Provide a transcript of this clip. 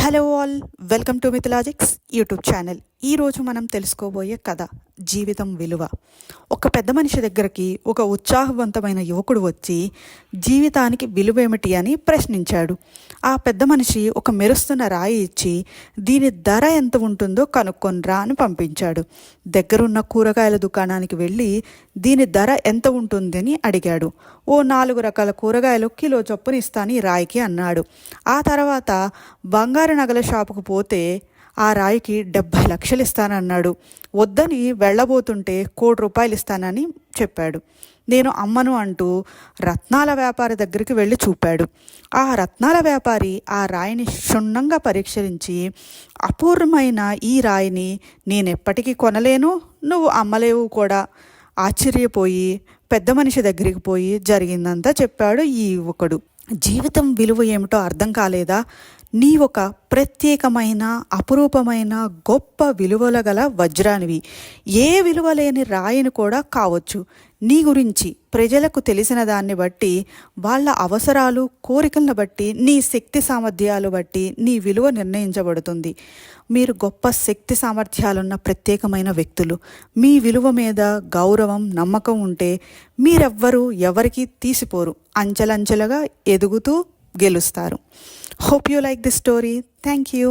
Hello all, welcome to Mythologics YouTube channel. ఈరోజు మనం తెలుసుకోబోయే కథ జీవితం విలువ. ఒక పెద్ద మనిషి దగ్గరికి ఒక ఉత్సాహవంతమైన యువకుడు వచ్చి జీవితానికి విలువేమిటి అని ప్రశ్నించాడు. ఆ పెద్ద మనిషి ఒక మెరుస్తున్న రాయి ఇచ్చి దీని ధర ఎంత ఉంటుందో కనుక్కొనిరా అని పంపించాడు. దగ్గరున్న కూరగాయల దుకాణానికి వెళ్ళి దీని ధర ఎంత ఉంటుందని అడిగాడు. ఓ 4 రకాల కూరగాయలు కిలో చొప్పున ఇస్తాను ఈ రాయికి అన్నాడు. ఆ తర్వాత బంగారు నగల షాపుకు పోతే ఆ రాయికి 70 లక్షలు ఇస్తానన్నాడు. వద్దని వెళ్ళబోతుంటే 1 కోటి రూపాయలు ఇస్తానని చెప్పాడు. నేను అమ్మను అంటూ రత్నాల వ్యాపారి దగ్గరికి వెళ్ళి చూపాడు. ఆ రత్నాల వ్యాపారి ఆ రాయిని క్షుణ్ణంగా పరీక్షించి, అపూర్వమైన ఈ రాయిని నేనెప్పటికీ కొనలేను, నువ్వు అమ్మలేవు కూడా. ఆశ్చర్యపోయి పెద్ద మనిషి దగ్గరికి పోయి జరిగిందంతా చెప్పాడు ఈ యువకుడు. జీవితం విలువ ఏమిటో అర్థం కాలేదా? నీ ఒక ప్రత్యేకమైన అపురూపమైన గొప్ప విలువల గల వజ్రానివి. ఏ విలువ లేని రాయిని కూడా కావచ్చు. నీ గురించి ప్రజలకు తెలిసిన దాన్ని బట్టి, వాళ్ళ అవసరాలు కోరికలను బట్టి, నీ శక్తి సామర్థ్యాలు బట్టి నీ విలువ నిర్ణయించబడుతుంది. మీరు గొప్ప శక్తి సామర్థ్యాలున్న ప్రత్యేకమైన వ్యక్తులు. మీ విలువ మీద గౌరవం, నమ్మకం ఉంటే మీరెవ్వరూ ఎవరికీ తీసిపోరు. అంచెలంచెలుగా ఎదుగుతూ గెలుస్తారు. Hope you like this story. Thank you.